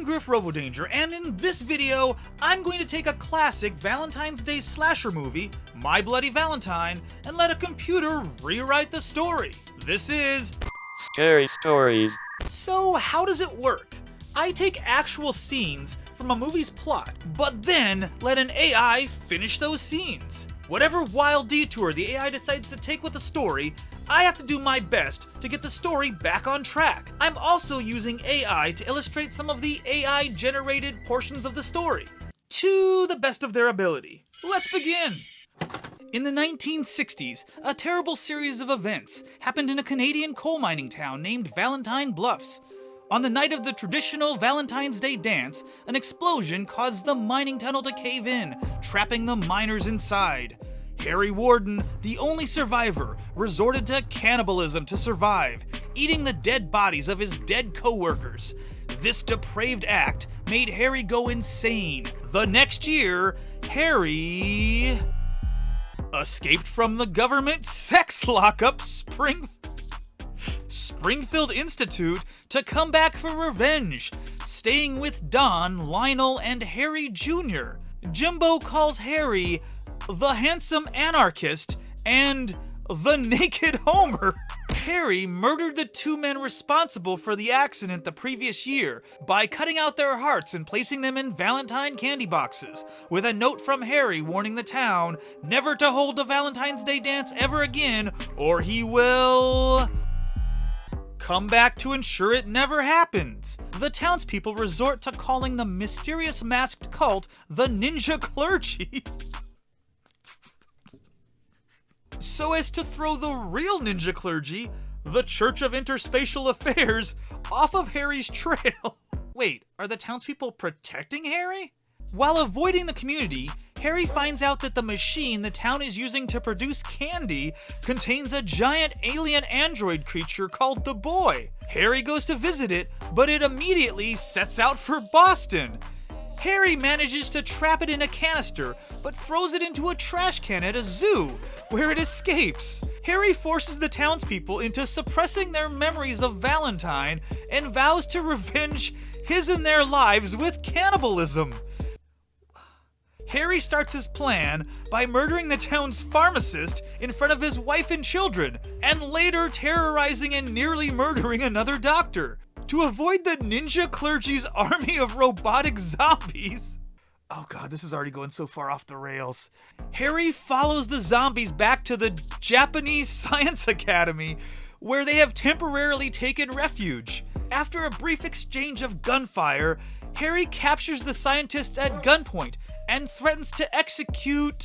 I'm Griff Robodanger, and in this video, I'm going to take a classic Valentine's Day slasher movie, My Bloody Valentine, and let a computer rewrite the story. This is Scary Stories. So how does it work? I take actual scenes from a movie's plot, but then let an AI finish those scenes. Whatever wild detour the AI decides to take with the story, I have to do my best to get the story back on track. I'm also using AI to illustrate some of the AI-generated portions of the story, to the best of their ability. Let's begin! In the 1960s, a terrible series of events happened in a Canadian coal mining town named Valentine Bluffs. On the night of the traditional Valentine's Day dance, an explosion caused the mining tunnel to cave in, trapping the miners inside. Harry Warden, the only survivor, resorted to cannibalism to survive, eating the dead bodies of his dead co-workers. This depraved act made Harry go insane. The next year, Harry escaped from the government sex lockup Springfield Institute to come back for revenge, staying with Don, Lionel, and Harry Jr. Jimbo calls Harry the handsome anarchist and the naked Homer. Harry murdered the two men responsible for the accident the previous year by cutting out their hearts and placing them in Valentine candy boxes, with a note from Harry warning the town never to hold a Valentine's Day dance ever again, or he will come back to ensure it never happens. The townspeople resort to calling the mysterious masked cult the Ninja Clergy, so as to throw the real Ninja Clergy, the Church of Interspatial Affairs, off of Harry's trail. Wait, are the townspeople protecting Harry? While avoiding the community, Harry finds out that the machine the town is using to produce candy contains a giant alien android creature called the Boy. Harry goes to visit it, but it immediately sets out for Boston. Harry manages to trap it in a canister, but throws it into a trash can at a zoo, where it escapes. Harry forces the townspeople into suppressing their memories of Valentine and vows to revenge his and their lives with cannibalism. Harry starts his plan by murdering the town's pharmacist in front of his wife and children, and later terrorizing and nearly murdering another doctor. To avoid the Ninja Clergy's army of robotic zombies. Oh god, this is already going so far off the rails. Harry follows the zombies back to the Japanese Science Academy, where they have temporarily taken refuge. After a brief exchange of gunfire, Harry captures the scientists at gunpoint and threatens to execute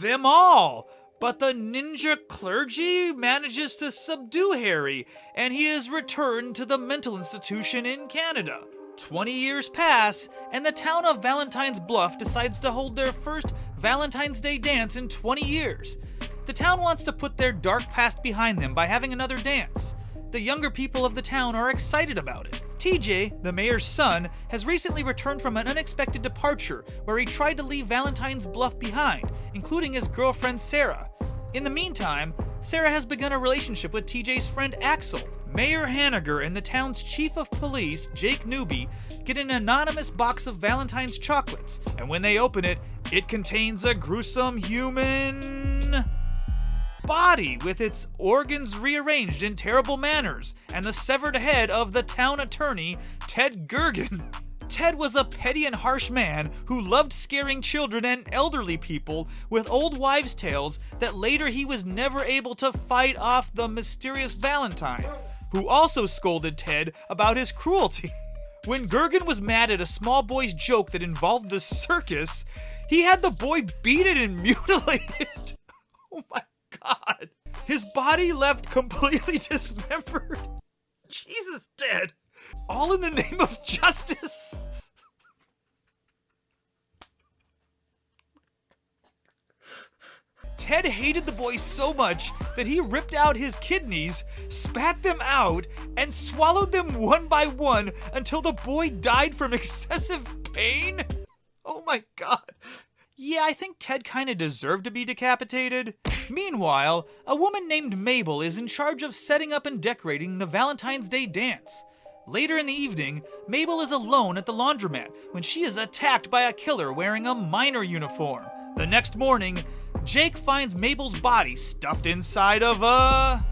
them all. But the Ninja Clergy manages to subdue Harry, and he is returned to the mental institution in Canada. 20 years pass, and the town of Valentine's Bluff decides to hold their first Valentine's Day dance in 20 years. The town wants to put their dark past behind them by having another dance. The younger people of the town are excited about it. TJ, the mayor's son, has recently returned from an unexpected departure where he tried to leave Valentine's Bluff behind, including his girlfriend Sarah. In the meantime, Sarah has begun a relationship with TJ's friend Axel. Mayor Hanniger and the town's chief of police, Jake Newby, get an anonymous box of Valentine's chocolates, and when they open it, it contains a gruesome human body with its organs rearranged in terrible manners, and the severed head of the town attorney, Ted Gergen. Ted was a petty and harsh man who loved scaring children and elderly people with old wives' tales that later he was never able to fight off the mysterious Valentine, who also scolded Ted about his cruelty. When Gergen was mad at a small boy's joke that involved the circus, he had the boy beat it and mutilate it. Oh my god. His body left completely dismembered. Jesus, Ted. All in the name of justice. Ted hated the boy so much that he ripped out his kidneys, spat them out, and swallowed them one by one until the boy died from excessive pain. Oh my god. Yeah, I think Ted kinda deserved to be decapitated. Meanwhile, a woman named Mabel is in charge of setting up and decorating the Valentine's Day dance. Later in the evening, Mabel is alone at the laundromat when she is attacked by a killer wearing a miner uniform. The next morning, Jake finds Mabel's body stuffed inside of a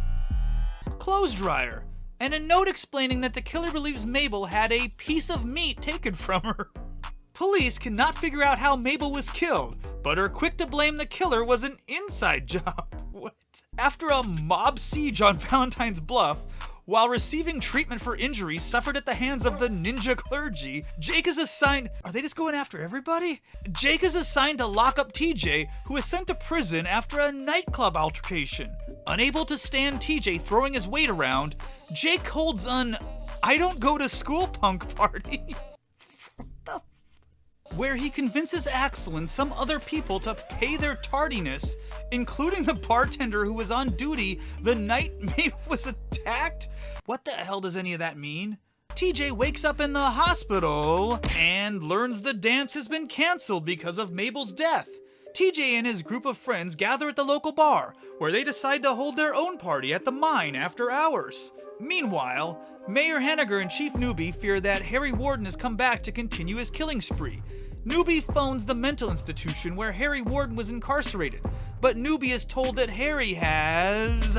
clothes dryer, and a note explaining that the killer believes Mabel had a piece of meat taken from her. Police cannot figure out how Mabel was killed, but are quick to blame the killer was an inside job. What? After a mob siege on Valentine's Bluff, while receiving treatment for injuries suffered at the hands of the ninja clergy, Jake is assigned... Are they just going after everybody? Jake is assigned to lock up TJ, who is sent to prison after a nightclub altercation. Unable to stand TJ throwing his weight around, Jake holds an I don't go to school punk party. Where he convinces Axel and some other people to pay their tardiness, including the bartender who was on duty the night Mabel was attacked? What the hell does any of that mean? TJ wakes up in the hospital and learns the dance has been canceled because of Mabel's death. TJ and his group of friends gather at the local bar, where they decide to hold their own party at the mine after hours. Meanwhile, Mayor Henniger and Chief Newbie fear that Harry Warden has come back to continue his killing spree. Newbie phones the mental institution where Harry Warden was incarcerated, but Newbie is told that Harry has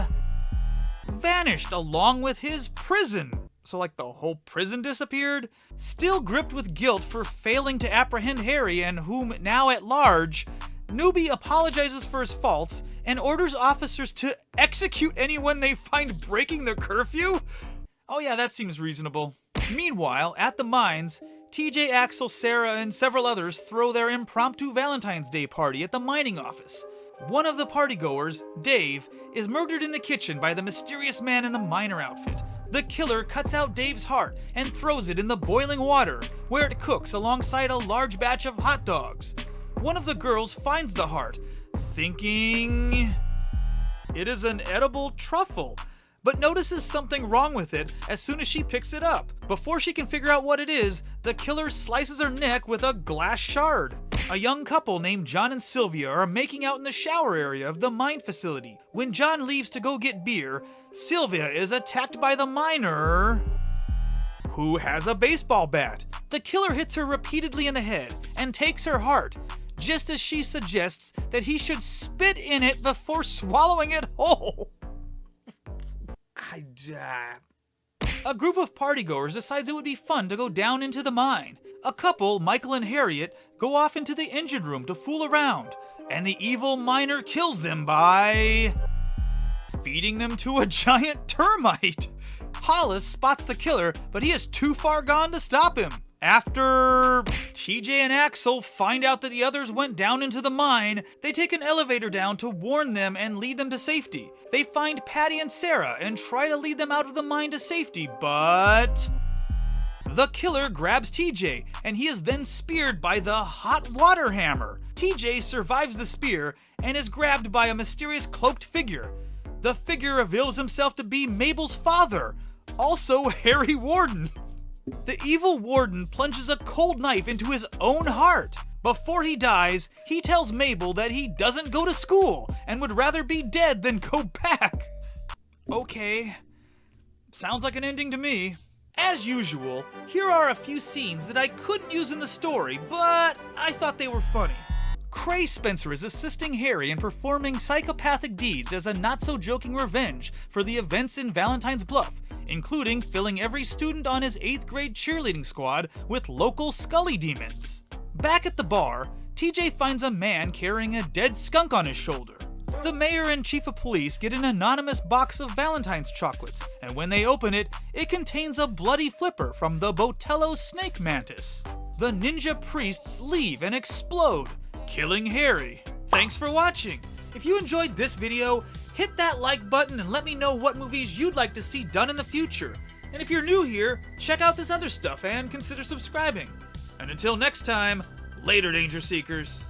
vanished along with his prison. So like the whole prison disappeared? Still gripped with guilt for failing to apprehend Harry and whom now at large, Newbie apologizes for his faults and orders officers to execute anyone they find breaking the curfew? Oh yeah, that seems reasonable. Meanwhile, at the mines, TJ, Axel, Sarah, and several others throw their impromptu Valentine's Day party at the mining office. One of the partygoers, Dave, is murdered in the kitchen by the mysterious man in the miner outfit. The killer cuts out Dave's heart and throws it in the boiling water, where it cooks alongside a large batch of hot dogs. One of the girls finds the heart, thinking it is an edible truffle, but notices something wrong with it as soon as she picks it up. Before she can figure out what it is, the killer slices her neck with a glass shard. A young couple named John and Sylvia are making out in the shower area of the mine facility. When John leaves to go get beer, Sylvia is attacked by the miner, who has a baseball bat. The killer hits her repeatedly in the head and takes her heart, just as she suggests that he should spit in it before swallowing it whole. A group of partygoers decides it would be fun to go down into the mine. A couple, Michael and Harriet, go off into the engine room to fool around, and the evil miner kills them by feeding them to a giant termite. Hollis spots the killer, but he is too far gone to stop him. After TJ and Axel find out that the others went down into the mine, they take an elevator down to warn them and lead them to safety. They find Patty and Sarah and try to lead them out of the mine to safety, but the killer grabs TJ, and he is then speared by the hot water hammer. TJ survives the spear and is grabbed by a mysterious cloaked figure. The figure reveals himself to be Mabel's father, also Harry Warden. The evil warden plunges a cold knife into his own heart. Before he dies, he tells Mabel that he doesn't go to school and would rather be dead than go back. Okay, sounds like an ending to me. As usual, here are a few scenes that I couldn't use in the story, but I thought they were funny. Cray Spencer is assisting Harry in performing psychopathic deeds as a not-so-joking revenge for the events in Valentine's Bluff, including filling every student on his 8th grade cheerleading squad with local Scully demons. Back at the bar, TJ finds a man carrying a dead skunk on his shoulder. The mayor and chief of police get an anonymous box of Valentine's chocolates, and when they open it, it contains a bloody flipper from the Botello snake mantis. The ninja priests leave and explode, killing Harry. Thanks for watching. If you enjoyed this video, hit that like button and let me know what movies you'd like to see done in the future. And if you're new here, check out this other stuff and consider subscribing. And until next time, later, Danger Seekers.